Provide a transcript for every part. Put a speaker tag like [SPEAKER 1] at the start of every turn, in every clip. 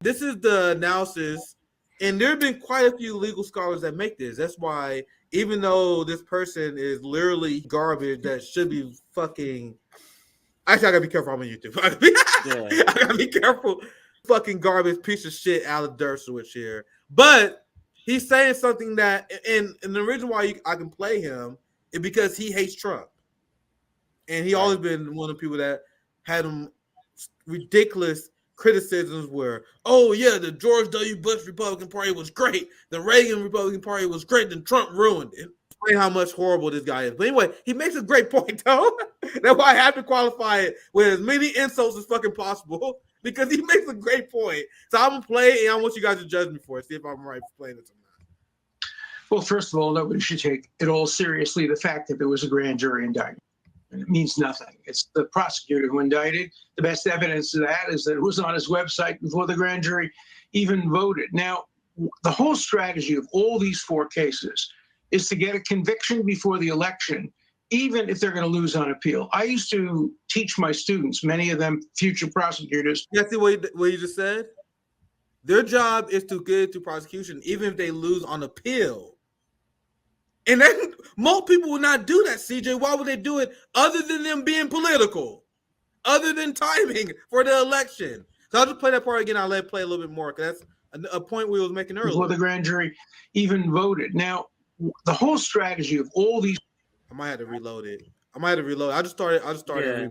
[SPEAKER 1] this is the analysis, and there have been quite a few legal scholars that make this. That's why, even though this person is literally garbage that should be fucking. Actually, I gotta be careful. I'm on YouTube. I gotta be careful. Fucking garbage piece of shit out of Dershowitz here. But he's saying something that, and the reason why I can play him is because he hates Trump. And he always been one of the people that had him ridiculous criticisms where, oh yeah, the George W. Bush Republican Party was great. The Reagan Republican Party was great. Then Trump ruined it. Explain how much horrible this guy is. But anyway, he makes a great point, though. That's why I have to qualify it with as many insults as fucking possible, because he makes a great point. So I'm going to play it, and I want you guys to judge me for it, see if I'm right for playing it or not.
[SPEAKER 2] Well, first of all, nobody should take at all seriously the fact that there was a grand jury indictment. And it means nothing. It's the prosecutor who indicted. The best evidence of that is that it was on his website before the grand jury even voted. Now, the whole strategy of all these four cases is to get a conviction before the election, even if they're going to lose on appeal. I used to teach my students, many of them future prosecutors.
[SPEAKER 1] You see what you just said? Their job is to get it to prosecution, even if they lose on appeal. And then most people would not do that, CJ. Why would they do it other than them being political? Other than timing for the election. So I'll just play that part again. I'll let it play a little bit more, because that's a point we was making earlier.
[SPEAKER 2] Before the grand jury even voted. Now, the whole strategy of all these...
[SPEAKER 1] I might have to reload it. I just started. Yeah.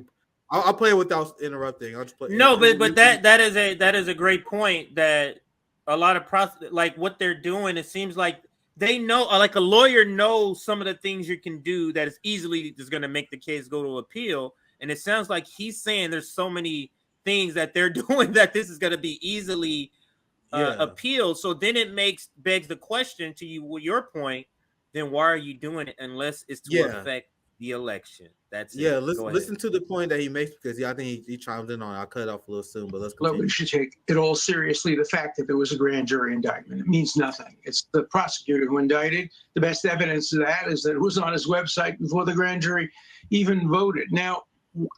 [SPEAKER 1] I'll play it without interrupting. I'll just play.
[SPEAKER 3] No, but that is a great point. That a lot of like what they're doing, it seems like they know, like a lawyer knows some of the things you can do that is easily just going to make the case go to appeal. And it sounds like he's saying there's so many things that they're doing that this is going to be easily appealed. So then it begs the question to you, your point. Then why are you doing it unless it's to affect the election? That's it.
[SPEAKER 1] Yeah, listen to the point that he makes, because I think he chimed in on it. I'll cut it off a little soon, but let's continue.
[SPEAKER 2] Nobody should take at all seriously the fact that there was a grand jury indictment. It means nothing. It's the prosecutor who indicted. The best evidence of that is that it was on his website before the grand jury even voted. Now,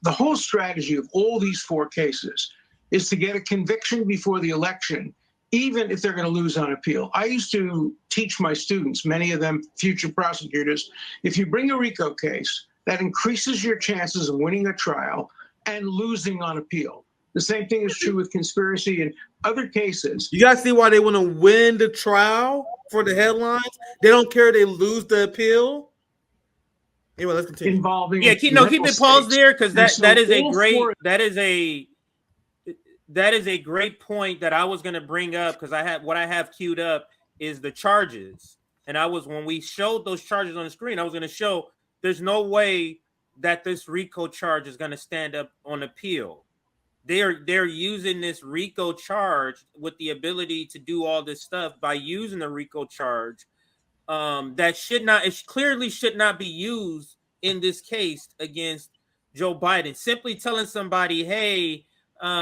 [SPEAKER 2] the whole strategy of all these four cases is to get a conviction before the election, even if they're going to lose on appeal. I used to teach my students, many of them future prosecutors, if you bring a RICO case, that increases your chances of winning a trial and losing on appeal. The same thing is true with conspiracy and other cases.
[SPEAKER 1] You guys see why they want to win the trial for the headlines? They don't care they lose the appeal. Anyway, let's continue.
[SPEAKER 2] Involving
[SPEAKER 3] keep it paused there, because that is a great point that I was going to bring up, because I have queued up is the charges. And when we showed those charges on the screen, I was going to show there's no way that this RICO charge is going to stand up on appeal. They're using this RICO charge with the ability to do all this stuff by using the RICO charge. It clearly should not be used in this case against Joe Biden. Simply telling somebody, hey,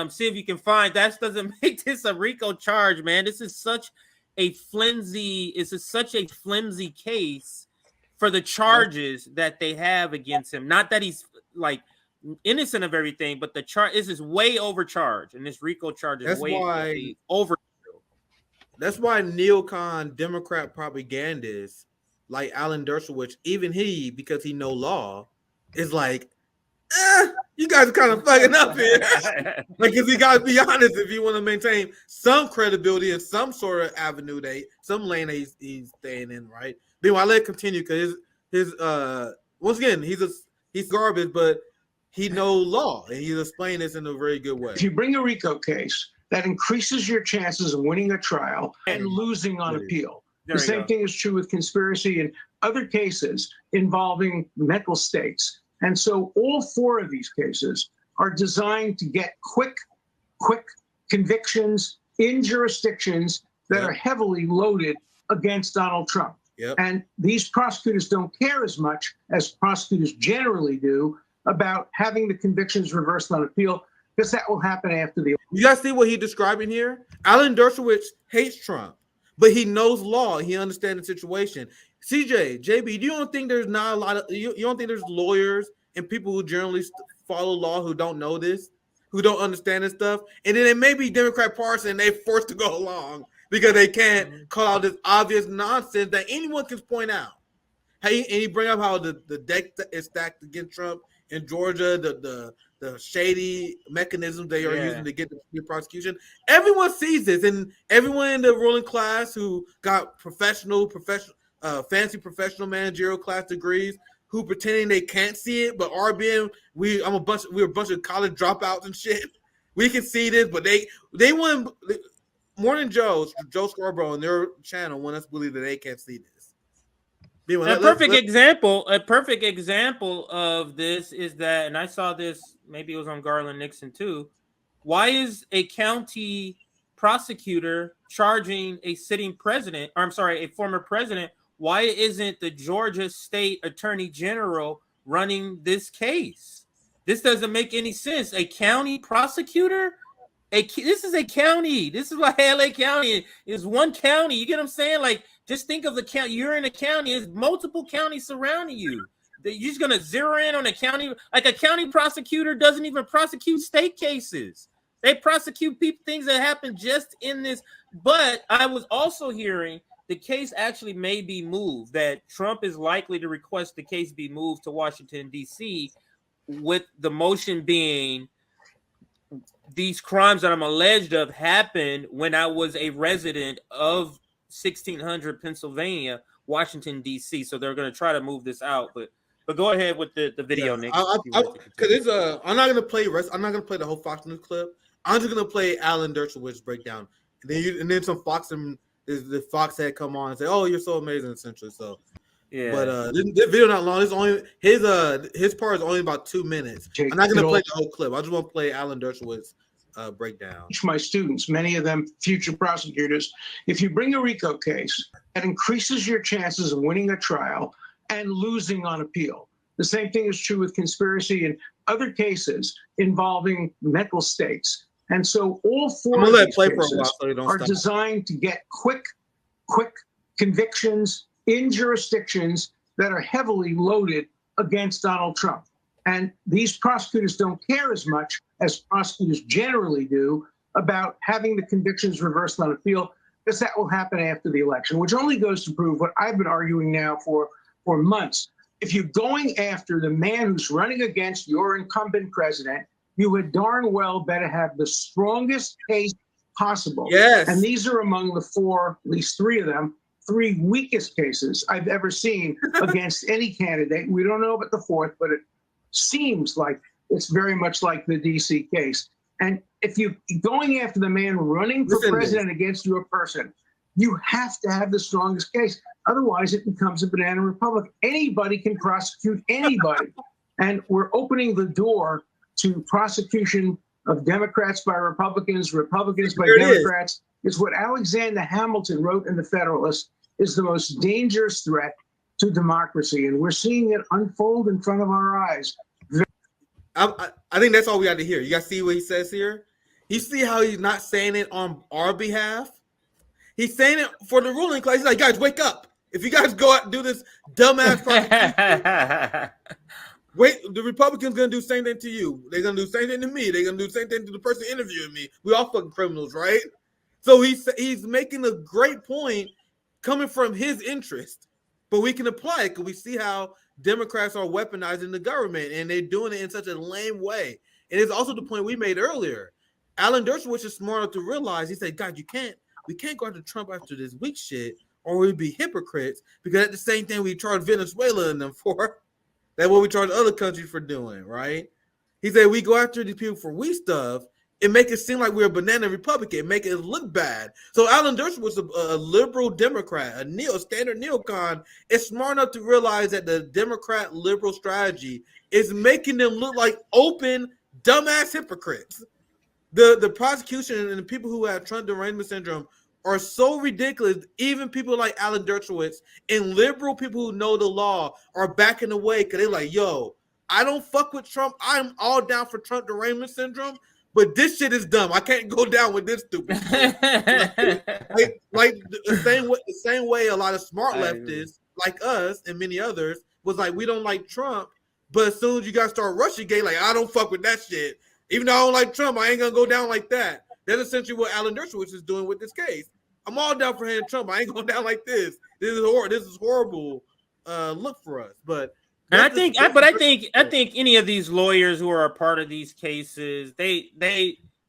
[SPEAKER 3] see if you can find, that doesn't make this a RICO charge, man. This is such a flimsy case for the charges that they have against him. Not that he's like innocent of everything, but this is way overcharged, and this RICO charge is way over.
[SPEAKER 1] That's why neocon Democrat propagandists like Alan Dershowitz, even he, because he know law, is like, you guys are kind of fucking up here. Because you gotta be honest, if you want to maintain some credibility in some sort of avenue, some lane that he's staying in, right? But anyway, I let it continue, because his once again, he's garbage, but he knows law, and he's explaining this in a very good way.
[SPEAKER 2] If you bring a RICO case, that increases your chances of winning a trial and losing on appeal. The same thing is true with conspiracy and other cases involving mental states. And so all four of these cases are designed to get quick convictions in jurisdictions that are heavily loaded against Donald Trump.
[SPEAKER 1] Yep.
[SPEAKER 2] And these prosecutors don't care as much as prosecutors generally do about having the convictions reversed on appeal, because that will happen after the...
[SPEAKER 1] You guys see what he's describing here? Alan Dershowitz hates Trump, but he knows law. He understands the situation. CJ, JB, you don't think there's not a lot of... You don't think there's lawyers and people who generally follow law who don't know this? who don't understand this stuff, and then it may be Democrat partisan and they're forced to go along because they can't call out this obvious nonsense that anyone can point out. Hey, and you bring up how the deck is stacked against Trump in Georgia, the shady mechanisms they are using to get the prosecution. Everyone sees this, and everyone in the ruling class who got fancy professional managerial class degrees, who pretending they can't see it, but RBN, we're a bunch of college dropouts and shit. We can see this, but they want Morning Joe Scarborough on their channel want us to believe that they can't see this.
[SPEAKER 3] A perfect example of this is that, and I saw this, maybe it was on Garland Nixon too. Why is a county prosecutor charging a sitting president, or I'm sorry, a former president? Why isn't the Georgia State Attorney General running this case? This doesn't make any sense. A county prosecutor? This is a county. This is like LA County is one county. You get what I'm saying? Like, just think of the county. You're in a county. There's multiple counties surrounding you. You're just gonna zero in on a county. Like, a county prosecutor doesn't even prosecute state cases. They prosecute things that happen just in this. But I was also hearing the case actually may be moved. That Trump is likely to request the case be moved to Washington D.C. with the motion being, these crimes that I'm alleged of happened when I was a resident of 1600 Pennsylvania, Washington D.C. So they're going to try to move this out, but go ahead with the video, Nick.
[SPEAKER 1] Because I'm not going to play the whole Fox News clip. I'm just going to play Alan Dershowitz breakdown, and then some Fox and the Fox head come on and say, "Oh, you're so amazing," essentially. So. Yeah, but this video not long. It's only his part is only about 2 minutes. I'm not going to play the whole clip. I just want to play Alan Dershowitz breakdown.
[SPEAKER 2] Teach my students, many of them future prosecutors, if you bring a RICO case, that increases your chances of winning a trial and losing on appeal. The same thing is true with conspiracy and other cases involving mental states. And so all four of these cases are designed to get quick convictions in jurisdictions that are heavily loaded against Donald Trump. And these prosecutors don't care as much as prosecutors generally do about having the convictions reversed on appeal, because that will happen after the election, which only goes to prove what I've been arguing now for months. If you're going after the man who's running against your incumbent president, you would darn well better have the strongest case possible.
[SPEAKER 1] Yes.
[SPEAKER 2] And these are among the four, at least three of them, three weakest cases I've ever seen against any candidate. We don't know about the fourth, but it seems like it's very much like the DC case. And if you're going after the man running for president against your person, you have to have the strongest case. Otherwise, it becomes a banana republic. Anybody can prosecute anybody. And we're opening the door to prosecution of Democrats by Republicans, Republicans by Democrats. It's what Alexander Hamilton wrote in the Federalist is the most dangerous threat to democracy. And we're seeing it unfold in front of our eyes.
[SPEAKER 1] I think that's all we got to hear. You guys see what he says here? You see how he's not saying it on our behalf? He's saying it for the ruling class. He's like, guys, wake up. If you guys go out and do this dumbass prosecution, wait, the Republicans going to do the same thing to you. They're going to do the same thing to me. They're going to do the same thing to the person interviewing me. We all fucking criminals, right? So he's making a great point coming from his interest. But we can apply it because we see how Democrats are weaponizing the government, and they're doing it in such a lame way. And it's also the point we made earlier. Alan Dershowitz is smart enough to realize, he said, God, we can't go after Trump after this weak shit, or we'd be hypocrites, because that's the same thing we charge Venezuela and them for. That's what we charge other countries for doing, right? He said, we go after these people for weak stuff, and make it seem like we're a banana Republican, make it look bad. So Alan Dershowitz, a liberal Democrat, a standard neocon, is smart enough to realize that the Democrat liberal strategy is making them look like open, dumbass hypocrites. The prosecution and the people who have Trump derangement syndrome are so ridiculous. Even people like Alan Dershowitz and liberal people who know the law are backing away because they're like, yo, I don't fuck with Trump. I'm all down for Trump derangement syndrome. But this shit is dumb. I can't go down with this stupid shit. like the same way a lot of smart leftists like us and many others was like, we don't like Trump, but as soon as you guys start Russiagate, like, I don't fuck with that shit. Even though I don't like Trump, I ain't gonna go down like that. That's essentially what Alan Dershowitz is doing with this case. I'm all down for him Trump. I ain't going down like this. This is horrible look for us. But
[SPEAKER 3] and I think any of these lawyers who are a part of these cases, they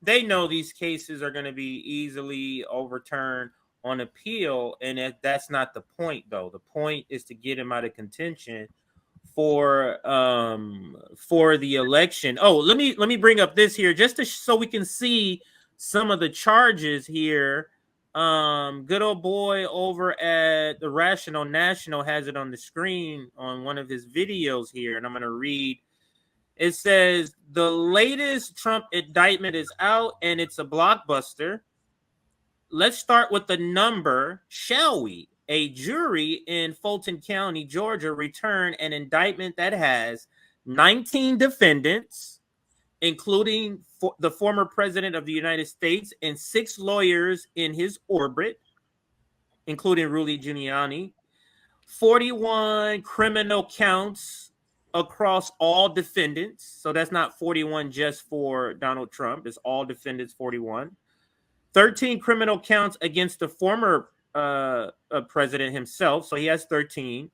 [SPEAKER 3] know these cases are going to be easily overturned on appeal, and that's not the point, though. The point is to get him out of contention for the election. Oh, let me bring up this here just so we can see some of the charges here. Good old boy over at the Rational National has it on the screen on one of his videos here, and I'm going to read. It says the latest Trump indictment is out, and it's a blockbuster. Let's start with the number, shall we? A jury in Fulton County, Georgia, returned an indictment that has 19 defendants, including the former president of the United States and 6 lawyers in his orbit, including Rudy Giuliani, 41 criminal counts across all defendants. So that's not 41 just for Donald Trump. It's all defendants, 41. 13 criminal counts against the former president himself. So he has 13.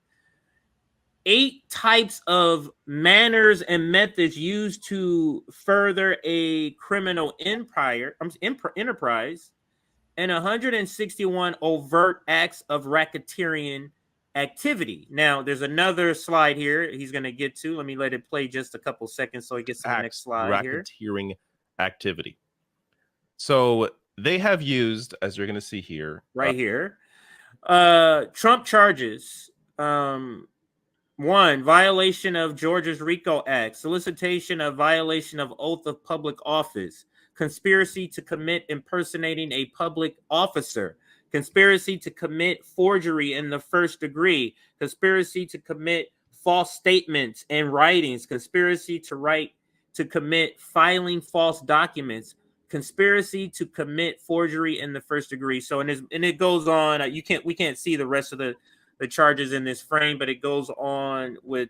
[SPEAKER 3] 8 types of manners and methods used to further a criminal enterprise, and 161 overt acts of racketeering activity. Now, there's another slide here he's going to get to. Let me let it play just a couple seconds so he gets to the next slide here.
[SPEAKER 4] Racketeering activity. So they have used, as you're going to see here,
[SPEAKER 3] here, Trump charges. 1, violation of Georgia's RICO Act, solicitation of violation of oath of public office, conspiracy to commit impersonating a public officer, conspiracy to commit forgery in the first degree, conspiracy to commit false statements and writings, conspiracy to commit filing false documents, conspiracy to commit forgery in the first degree. So and it goes on. We can't see the rest of the charges in this frame, but it goes on with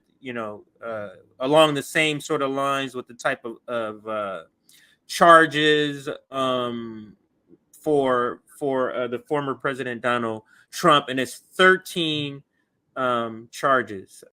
[SPEAKER 3] along the same sort of lines with the type of charges for the former President Donald Trump, and it's 13 charges.